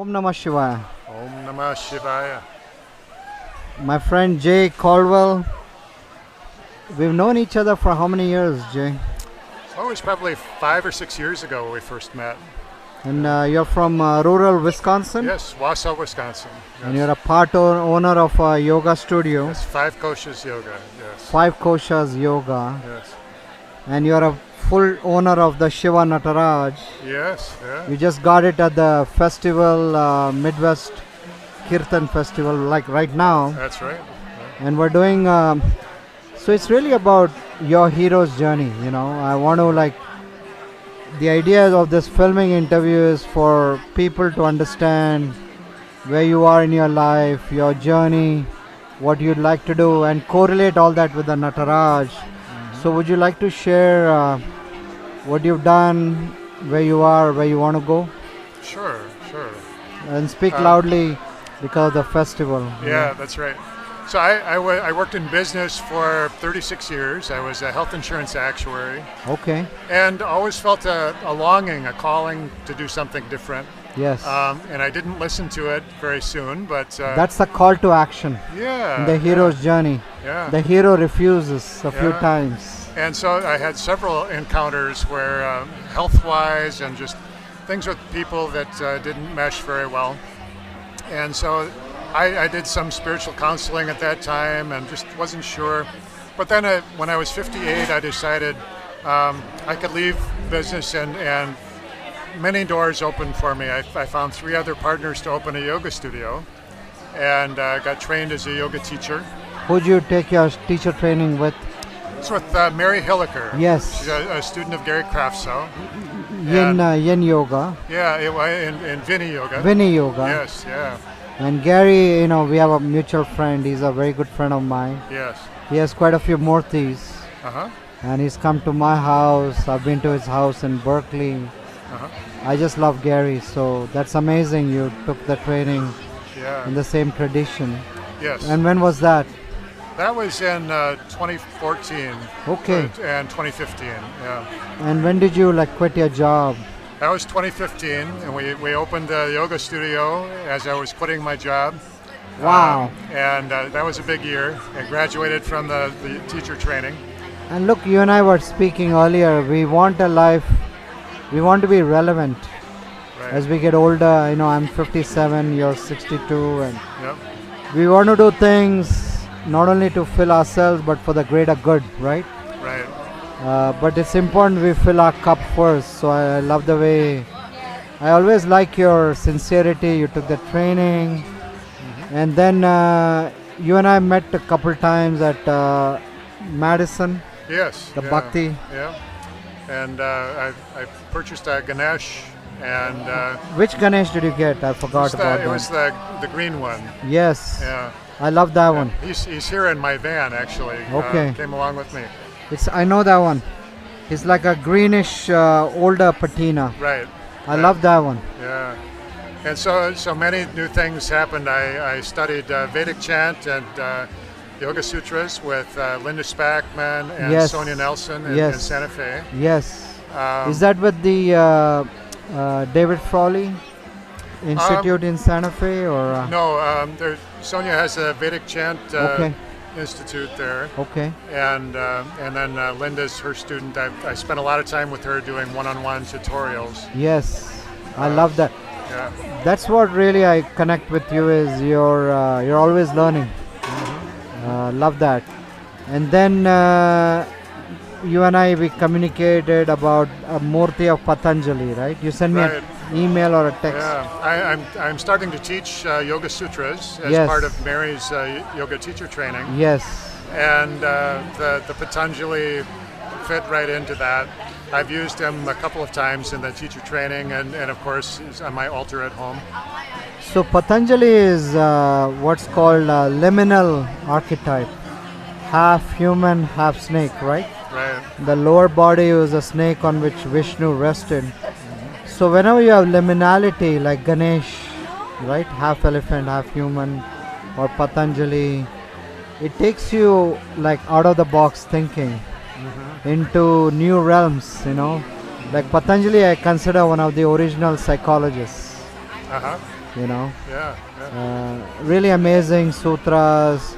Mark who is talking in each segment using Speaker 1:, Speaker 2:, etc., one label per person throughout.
Speaker 1: Om Namah Shivaya.
Speaker 2: Om Namah Shivaya.
Speaker 1: My friend Jay Coldwell. We've known each other for how many years, Jay?
Speaker 2: Oh, it was probably 5 or 6 years ago when we first met.
Speaker 1: And you're from rural Wisconsin?
Speaker 2: Yes, Wausau, Wisconsin. Yes.
Speaker 1: And you're a owner of a yoga studio.
Speaker 2: Yes, Five Koshas Yoga. Yes.
Speaker 1: Five Koshas Yoga.
Speaker 2: Yes.
Speaker 1: And you're a full owner of the Shiva Nataraj.
Speaker 2: Yes. Yeah.
Speaker 1: You just got it at the festival, MidWest Kirtan festival, like right now.
Speaker 2: That's right. Yeah.
Speaker 1: And we're doing, so it's really about your hero's journey, you know. I want to the idea of this filming interview is for people to understand where you are in your life, your journey, what you'd like to do, and correlate all that with the Nataraj. So would you like to share what you've done, where you are, where you want to go?
Speaker 2: Sure.
Speaker 1: And speak loudly because of the festival.
Speaker 2: Yeah, that's right. So I worked in business for 36 years. I was a health insurance actuary.
Speaker 1: Okay.
Speaker 2: And always felt a longing, a calling to do something different.
Speaker 1: Yes.
Speaker 2: And I didn't listen to it very soon, but...
Speaker 1: that's the call to action.
Speaker 2: Yeah.
Speaker 1: The hero's journey.
Speaker 2: Yeah.
Speaker 1: The hero refuses a few times.
Speaker 2: And so I had several encounters where health-wise and just things with people that didn't mesh very well. And so I did some spiritual counseling at that time and just wasn't sure. But then when I was 58, I decided I could leave business and many doors opened for me. I found 3 other partners to open a yoga studio and got trained as a yoga teacher.
Speaker 1: Who'd you take your teacher training with?
Speaker 2: It's with Mary Hilliker.
Speaker 1: Yes.
Speaker 2: She's a student of Gary Kraft.
Speaker 1: Yin Yoga.
Speaker 2: Yeah, in Vinny Yoga.
Speaker 1: Vinny Yoga.
Speaker 2: Yes, yeah.
Speaker 1: And Gary, we have a mutual friend. He's a very good friend of mine.
Speaker 2: Yes.
Speaker 1: He has quite a few murtis.
Speaker 2: Uh-huh.
Speaker 1: And he's come to my house. I've been to his house in Berkeley.
Speaker 2: Uh-huh.
Speaker 1: I just love Gary. So that's amazing. You took the training in the same tradition.
Speaker 2: Yes.
Speaker 1: And when was that?
Speaker 2: That was in 2014.
Speaker 1: Okay.
Speaker 2: And 2015, yeah.
Speaker 1: And when did you quit your job?
Speaker 2: That was 2015, and we opened the yoga studio as I was quitting my job.
Speaker 1: Wow.
Speaker 2: And that was a big year. I graduated from the teacher training.
Speaker 1: And look, you and I were speaking earlier. We want a life, we want to be relevant.
Speaker 2: Right.
Speaker 1: As we get older. I'm 57, you're 62, and
Speaker 2: Yep.
Speaker 1: we want to do things not only to fill ourselves but for the greater good, right?
Speaker 2: Right.
Speaker 1: But it's important we fill our cup first. So I love the way, I always like your sincerity. You took the training, and then you and I met a couple times at Madison.
Speaker 2: Yes.
Speaker 1: The Bhakti.
Speaker 2: Yeah. And I purchased a Ganesha. And
Speaker 1: which Ganesh did you get? I forgot about that.
Speaker 2: It was the green one.
Speaker 1: Yes.
Speaker 2: Yeah.
Speaker 1: I love that one.
Speaker 2: He's here in my van actually.
Speaker 1: Okay.
Speaker 2: Came along with me.
Speaker 1: I know that one. It's like a greenish older patina.
Speaker 2: Right.
Speaker 1: I love that one.
Speaker 2: Yeah. And so many new things happened. I studied Vedic chant and Yoga Sutras with Linda Spackman and Sonia Nelson in Santa Fe.
Speaker 1: Yes. Is that with the David Frawley Institute in Santa Fe, or
Speaker 2: no? Sonia has a Vedic chant institute there.
Speaker 1: Okay.
Speaker 2: And then Linda's her student. I spent a lot of time with her doing one-on-one tutorials.
Speaker 1: Yes, I love that.
Speaker 2: Yeah.
Speaker 1: That's what really I connect with you is you're always learning. Love that. And then you and we communicated about a Murti of Patanjali, right? You sent me an email or a text.
Speaker 2: Yeah, I'm starting to teach Yoga Sutras as part of Mary's yoga teacher training.
Speaker 1: Yes.
Speaker 2: And the Patanjali fit right into that. I've used him a couple of times in the teacher training and of course is on my altar at home.
Speaker 1: So Patanjali is what's called a liminal archetype. Half human, half snake, right?
Speaker 2: Right.
Speaker 1: The lower body was a snake on which Vishnu rested. So whenever you have liminality like Ganesh, right? Half elephant, half human, or Patanjali, it takes you out of the box thinking into new realms, Like Patanjali I consider one of the original psychologists. you know.
Speaker 2: Yeah. Yeah.
Speaker 1: Really amazing sutras,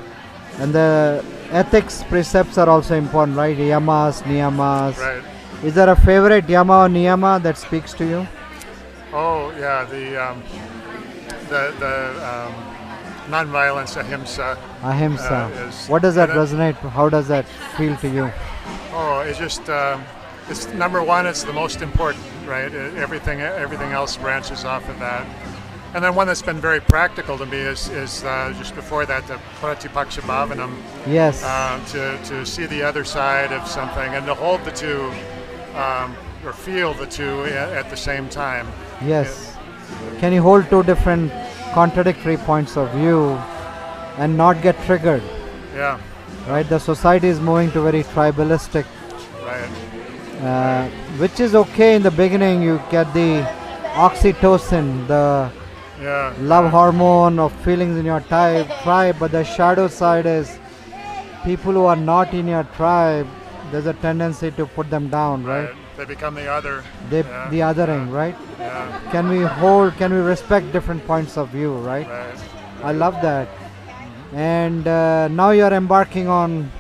Speaker 1: and the ethics precepts are also important, right? Yamas, niyamas.
Speaker 2: Right.
Speaker 1: Is there a favorite yama or niyama that speaks to you?
Speaker 2: Oh yeah, the nonviolence, ahimsa.
Speaker 1: Ahimsa.
Speaker 2: Is,
Speaker 1: What does that
Speaker 2: and it-
Speaker 1: resonate? How does that feel to you?
Speaker 2: Oh, it's just it's number one. It's the most important, right? Everything else branches off of that. And then one that's been very practical to me is just before that, the pratipaksha bhavanam,
Speaker 1: Yes.
Speaker 2: to see the other side of something and to hold the two, or feel the two at the same time.
Speaker 1: Yes. Can you hold two different contradictory points of view and not get triggered?
Speaker 2: Yeah,
Speaker 1: Right? The society is moving to very tribalistic,
Speaker 2: right.
Speaker 1: which is okay in the beginning. You get the oxytocin, the
Speaker 2: Yeah.
Speaker 1: love hormone of feelings in your tribe, but the shadow side is people who are not in your tribe, there's a tendency to put them down, right?
Speaker 2: They become the other.
Speaker 1: They,
Speaker 2: Yeah,
Speaker 1: the othering, right?
Speaker 2: Yeah.
Speaker 1: Can we respect different points of view, right?
Speaker 2: Right.
Speaker 1: I love that. And now you're embarking on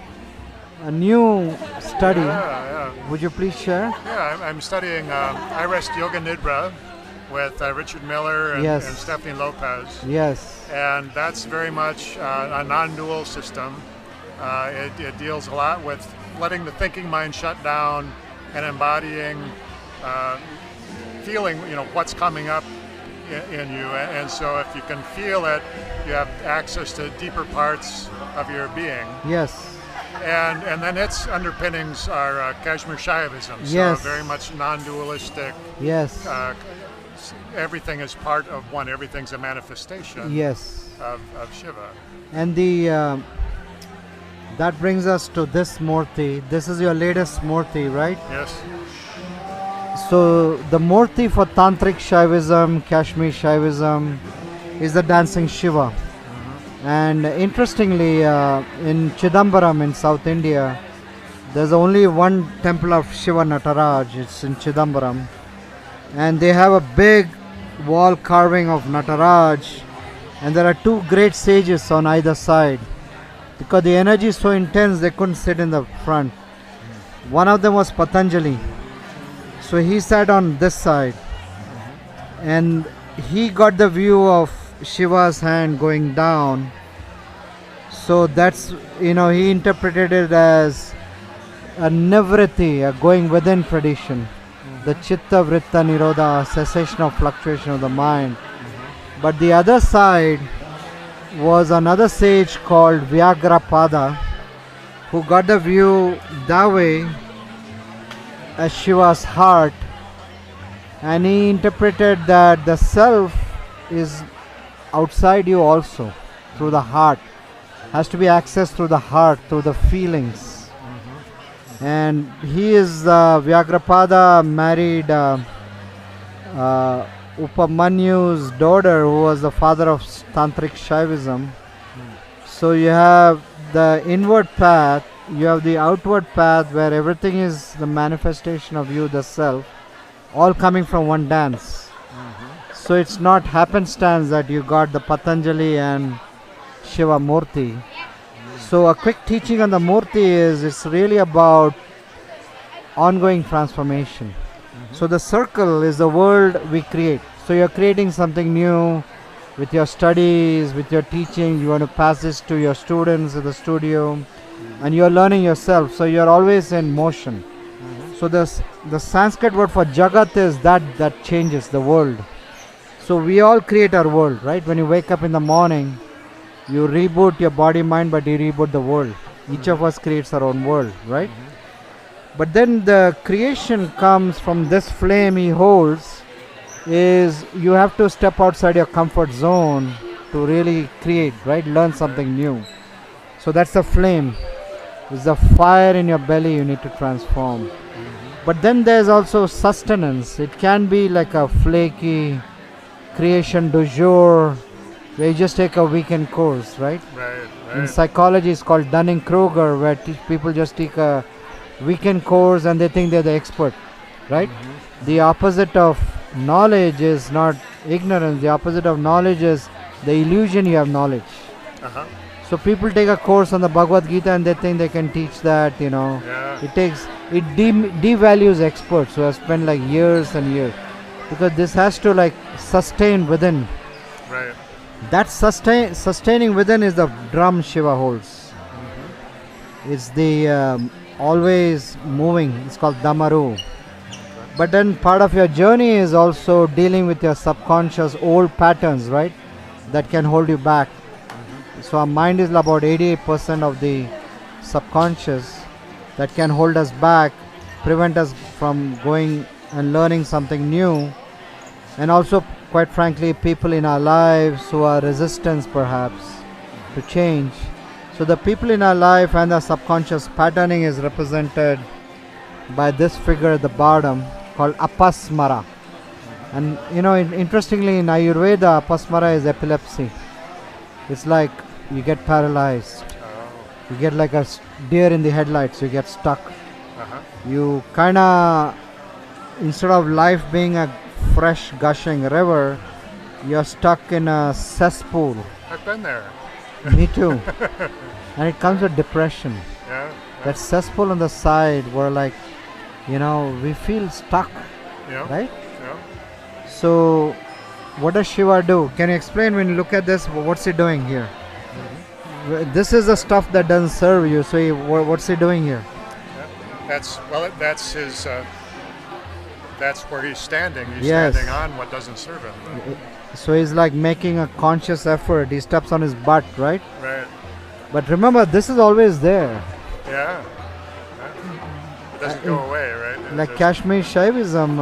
Speaker 1: a new study.
Speaker 2: Yeah.
Speaker 1: Would you please share?
Speaker 2: Yeah. I'm studying Iris Yoga Nidra with Richard Miller and,
Speaker 1: Yes.
Speaker 2: and Stephanie Lopez.
Speaker 1: Yes.
Speaker 2: And that's very much a non-dual system. It deals a lot with letting the thinking mind shut down and embodying, feeling, what's coming up in you. And so if you can feel it, you have access to deeper parts of your being.
Speaker 1: Yes.
Speaker 2: And then its underpinnings are Kashmir Shaivism.
Speaker 1: Yes.
Speaker 2: So very much non-dualistic.
Speaker 1: Yes.
Speaker 2: Everything is part of one. Everything's a manifestation
Speaker 1: Yes.
Speaker 2: of Shiva.
Speaker 1: And that brings us to this Murti. This is your latest Murti, right?
Speaker 2: Yes.
Speaker 1: So the Murti for Tantric Shaivism, Kashmir Shaivism, is the dancing Shiva. And interestingly, in Chidambaram in South India, there's only one temple of Shiva Nataraj. It's in Chidambaram. And they have a big wall carving of Nataraj. And there are two great sages on either side. Because the energy is so intense, they couldn't sit in the front. One of them was Patanjali. So he sat on this side. And he got the view of Shiva's hand going down. So that's, he interpreted it as a nivritti, a going within tradition. The chitta vritta nirodha, cessation of fluctuation of the mind. But the other side was another sage called Vyagrapada, who got the view that way as Shiva's heart, and he interpreted that the self is outside you also, through the heart, has to be accessed through the heart, through the feelings. And he is Vyagrapada married Upamanyu's daughter, who was the father of Tantric Shaivism. So you have the inward path, you have the outward path where everything is the manifestation of you, the self, all coming from one dance. So it's not happenstance that you got the Patanjali and Shiva Murti. So a quick teaching on the Murti is it's really about ongoing transformation. So the circle is the world we create. So you're creating something new with your studies, with your teaching. You want to pass this to your students in the studio, and you're learning yourself. So you're always in motion. So the Sanskrit word for Jagat is that changes the world. So we all create our world, right? When you wake up in the morning, you reboot your body, mind, but you reboot the world. Each of us creates our own world, right? But then the creation comes from this flame he holds. Is you have to step outside your comfort zone to really create, right? Learn something new. So that's the flame. It's the fire in your belly you need to transform. But then there's also sustenance. It can be like a flaky creation du jour, where you just take a weekend course, right?
Speaker 2: Right.
Speaker 1: In psychology, it's called Dunning-Kruger, where people just take a weekend course and they think they're the expert, right? The opposite of knowledge is not ignorance. The opposite of knowledge is the illusion you have knowledge.
Speaker 2: Uh-huh.
Speaker 1: So people take a course on the Bhagavad Gita and they think they can teach that,
Speaker 2: Yeah.
Speaker 1: It devalues experts who have spent like years and years, because this has to like sustain within.
Speaker 2: Right.
Speaker 1: That sustaining within is the drum Shiva holds. It's the always moving. It's called Damaru. But then part of your journey is also dealing with your subconscious old patterns, right? That can hold you back. So our mind is about 88% of the subconscious that can hold us back, prevent us from going and learning something new. And also, quite frankly, people in our lives who are resistant perhaps to change. So the people in our life and the subconscious patterning is represented by this figure at the bottom called Apasmara. And interestingly in Ayurveda, Apasmara is epilepsy. It's like you get paralyzed.
Speaker 2: Oh.
Speaker 1: You get like a deer in the headlights, you get stuck.
Speaker 2: Uh-huh.
Speaker 1: You kinda, instead of life being a fresh gushing river, you're stuck in a cesspool.
Speaker 2: I've been there.
Speaker 1: Me too. And it comes with depression.
Speaker 2: Yeah.
Speaker 1: That cesspool on the side where like, we feel stuck,
Speaker 2: Yeah.
Speaker 1: right?
Speaker 2: Yeah.
Speaker 1: So what does Shiva do? Can you explain when you look at this, what's he doing here? This is the stuff that doesn't serve you, so what's he doing here?
Speaker 2: That's his. That's where he's standing. He's
Speaker 1: Yes.
Speaker 2: standing on what doesn't serve him.
Speaker 1: So he's like making a conscious effort. He steps on his butt, right?
Speaker 2: Right.
Speaker 1: But remember, this is always there.
Speaker 2: Yeah. It doesn't go away, right? It
Speaker 1: Like
Speaker 2: just-
Speaker 1: Kashmir Shaivism,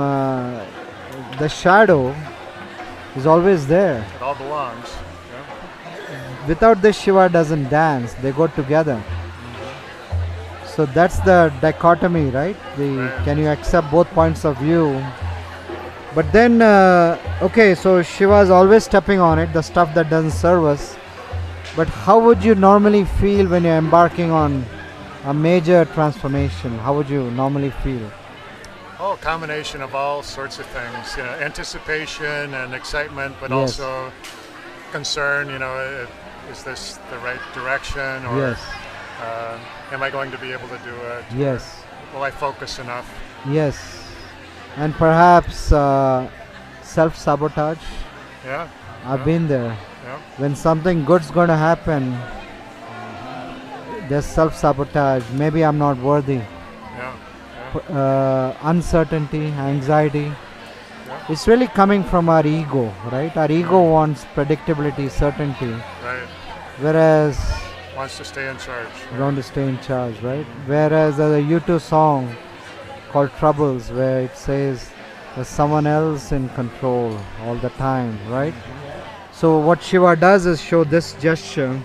Speaker 1: the shadow is always there.
Speaker 2: It all belongs. Yeah.
Speaker 1: Without this, Shiva doesn't dance. They go together. So that's the dichotomy, right?
Speaker 2: Right.
Speaker 1: Can you accept both points of view? But then, okay, so Shiva is always stepping on it, the stuff that doesn't serve us. But how would you normally feel when you're embarking on a major transformation? How would you normally feel?
Speaker 2: Oh, a combination of all sorts of things. Anticipation and excitement, but
Speaker 1: Yes.
Speaker 2: also concern. Is this the right direction, or
Speaker 1: Yes,
Speaker 2: am I going to be able to do it?
Speaker 1: yes,
Speaker 2: Will I focus enough?
Speaker 1: yes. And perhaps self-sabotage.
Speaker 2: Yeah.
Speaker 1: I've been there.
Speaker 2: Yeah.
Speaker 1: When something good's going to happen, there's self-sabotage. Maybe I'm not worthy.
Speaker 2: Yeah.
Speaker 1: Uncertainty, anxiety.
Speaker 2: Yeah.
Speaker 1: It's really coming from our ego, right? Our ego wants predictability, certainty,
Speaker 2: Right.
Speaker 1: whereas
Speaker 2: Wants to stay in charge.
Speaker 1: we want to stay in charge, right? Whereas there's a U2 song called Troubles where it says there's someone else in control all the time, right? So what Shiva does is show this gesture.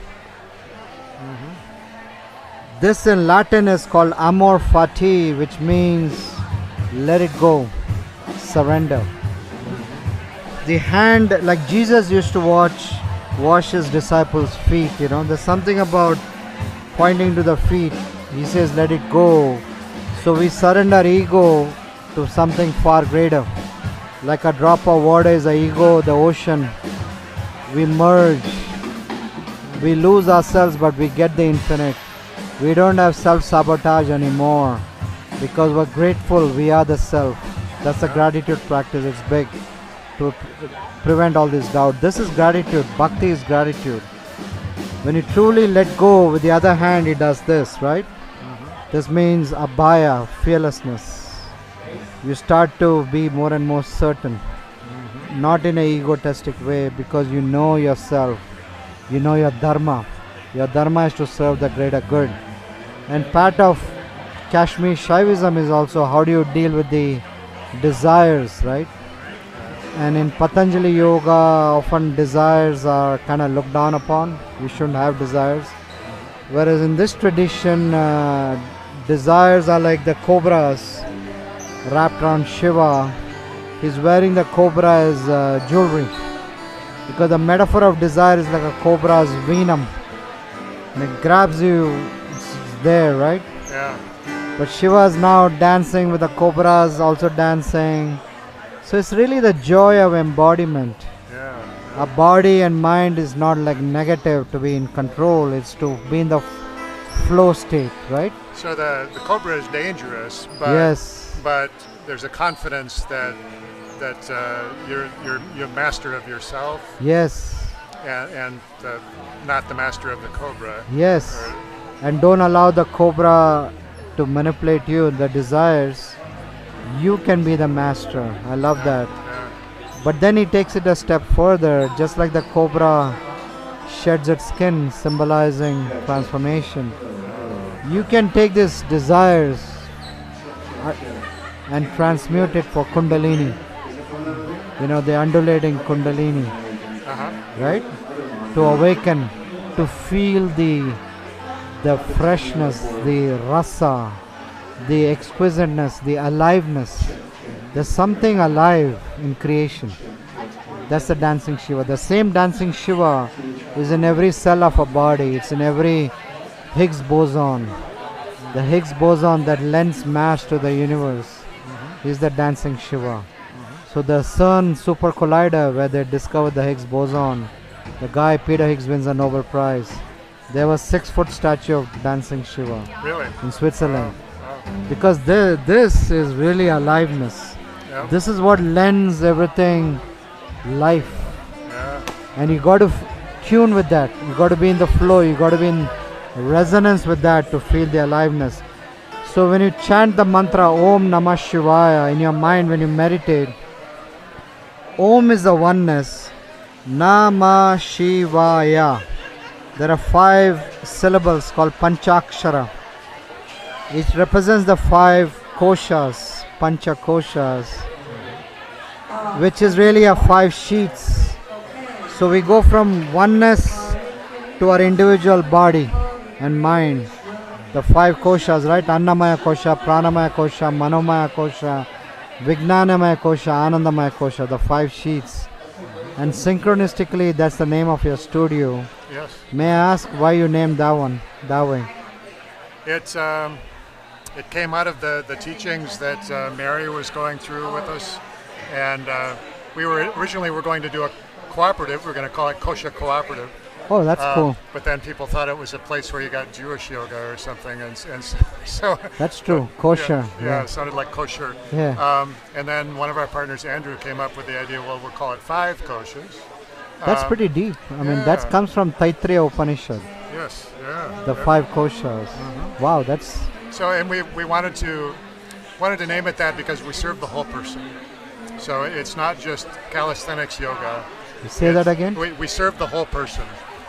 Speaker 1: This in Latin is called amor fati, which means let it go, surrender. The hand, like Jesus used to wash his disciples' feet, there's something about pointing to the feet. He says let it go. So we surrender ego to something far greater. Like a drop of water is the ego, the ocean. We merge. We lose ourselves, but we get the infinite. We don't have self-sabotage anymore because we're grateful we are the self. That's a gratitude practice. It's big to prevent all this doubt. This is gratitude. Bhakti is gratitude. When you truly let go, with the other hand, it does this, right? This means abhaya, fearlessness. You start to be more and more certain, not in an egotistic way, because you know yourself, you know your dharma. Your dharma is to serve the greater good. And part of Kashmir Shaivism is also how do you deal with the desires, right? And in Patanjali Yoga, often desires are kind of looked down upon. We shouldn't have desires. Whereas in this tradition, desires are like the cobras wrapped around Shiva. He's wearing the cobra as jewelry, because the metaphor of desire is like a cobra's venom, and it grabs you. It's there, right?
Speaker 2: Yeah.
Speaker 1: But Shiva is now dancing with the cobras, also dancing. So it's really the joy of embodiment.
Speaker 2: Yeah.
Speaker 1: A body and mind is not like negative to be in control, it's to be in the flow state, right?
Speaker 2: So the cobra is dangerous,
Speaker 1: Yes.
Speaker 2: but there's a confidence that you're master of yourself,
Speaker 1: Yes.
Speaker 2: and not the master of the cobra.
Speaker 1: Yes.
Speaker 2: Or-
Speaker 1: And don't allow the cobra to manipulate you, the desires. You can be the master. I love that.
Speaker 2: yeah.
Speaker 1: But then he takes it a step further, just like the cobra sheds its skin, symbolizing transformation. You can take these desires uh, and transmute it for Kundalini. You know, the undulating Kundalini,
Speaker 2: Uh-huh.
Speaker 1: right? To awaken, to feel the freshness, the rasa, the exquisiteness, the aliveness. There's something alive in creation. That's the dancing Shiva. The same dancing Shiva is in every cell of a body. It's in every Higgs boson. The Higgs boson that lends mass to the universe is the dancing Shiva. So the CERN super collider where they discovered the Higgs boson, the guy Peter Higgs wins a Nobel Prize. There was 6-foot statue of dancing Shiva
Speaker 2: Really?
Speaker 1: in Switzerland.
Speaker 2: Wow.
Speaker 1: Because this is really aliveness.
Speaker 2: Yeah.
Speaker 1: This is what lends everything life.
Speaker 2: Yeah.
Speaker 1: And you got to tune with that. You got to be in the flow. You got to be in resonance with that to feel the aliveness. So when you chant the mantra Om Namah Shivaya in your mind, when you meditate, Om is the oneness, Namah Shivaya. There are 5 syllables called Panchakshara. It represents the 5 koshas, Pancha koshas, which is really a 5 sheets. So we go from oneness to our individual body and mind. The 5 koshas, right? Annamaya kosha, Pranamaya kosha, Manomaya kosha, Vijnanamaya kosha, Anandamaya kosha, the 5 sheets. And synchronistically, that's the name of your studio.
Speaker 2: Yes.
Speaker 1: May I ask why you named that one that way?
Speaker 2: It came out of the teachings that Mary was going through with us, and we were originally going to do a cooperative. We're going to call it Kosha Cooperative.
Speaker 1: Oh, that's cool.
Speaker 2: But then people thought it was a place where you got Jewish yoga or something, and so
Speaker 1: That's true. Kosher.
Speaker 2: Yeah, it sounded like kosher.
Speaker 1: Yeah.
Speaker 2: And then one of our partners, Andrew, came up with the idea. Well, we'll call it 5 koshas.
Speaker 1: That's pretty deep. I mean, that
Speaker 2: yeah.
Speaker 1: comes from Taittiriya Upanishad,
Speaker 2: Yes. Yeah.
Speaker 1: the 5 koshas. Wow, that's
Speaker 2: So, and we wanted to name it that because we serve the whole person. So it's not just calisthenics yoga.
Speaker 1: say that again.
Speaker 2: We serve the whole person.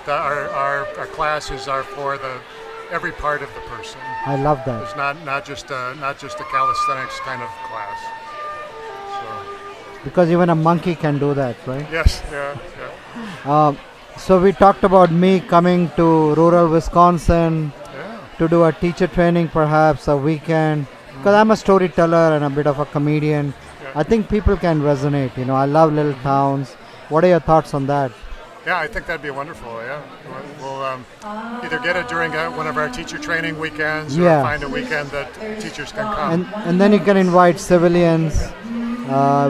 Speaker 2: Our classes are for every part of the person.
Speaker 1: I love that.
Speaker 2: It's not just a calisthenics kind of class. So
Speaker 1: Because even a monkey can do that, right?
Speaker 2: yes, yeah.
Speaker 1: So we talked about me coming to rural Wisconsin
Speaker 2: Yeah.
Speaker 1: to do a teacher training, perhaps a weekend. Because I'm a storyteller and a bit of a comedian.
Speaker 2: Yeah.
Speaker 1: I think people can resonate. You know, I love little towns. What are your thoughts on that?
Speaker 2: Yeah, I think that'd be wonderful. Yeah, we'll either get it during one of our teacher training weekends, or
Speaker 1: Yeah.
Speaker 2: find a weekend that teachers can come.
Speaker 1: And then you can invite civilians.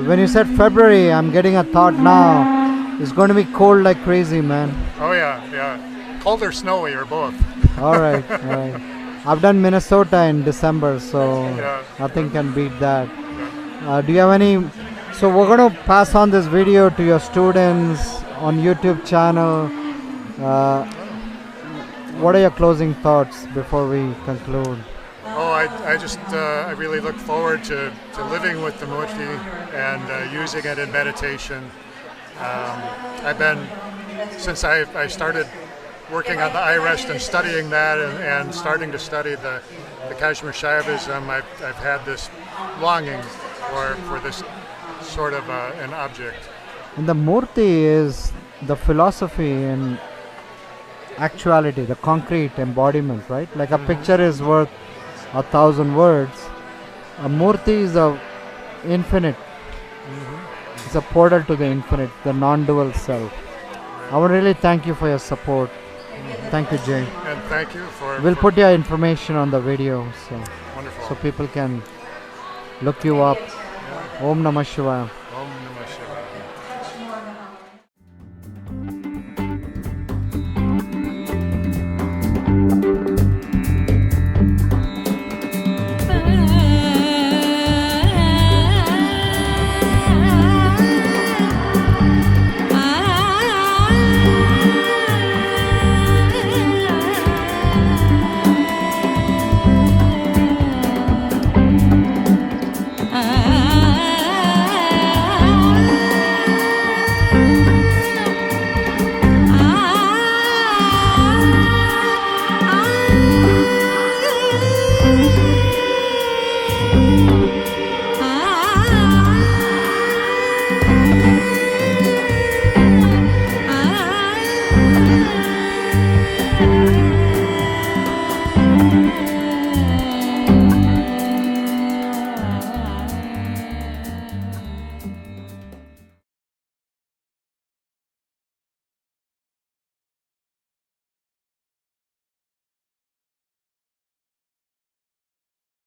Speaker 1: When you said February, I'm getting a thought now. It's going to be cold like crazy, man.
Speaker 2: Oh yeah. Cold or snowy or both.
Speaker 1: All right, all right. I've done Minnesota in December, so
Speaker 2: Yeah.
Speaker 1: nothing can beat that. Do you have any? So we're going to pass on this video to your students on YouTube channel. What are your closing thoughts before we conclude?
Speaker 2: Oh, I just I really look forward to living with the Murti and using it in meditation. I've been, since I started working on the iRest and studying that and starting to study the Kashmir Shaivism, I've had this longing for this sort of an object.
Speaker 1: And the Murti is the philosophy in actuality, the concrete embodiment, right? Like a picture is worth 1,000 words. A Murti is the infinite. It's a portal to the infinite, the non-dual self. I want to really thank you for your support. Thank you, Jay.
Speaker 2: And thank you for...
Speaker 1: We'll put your information on the video so
Speaker 2: Wonderful.
Speaker 1: people can look you up. Om Namah Shivaya.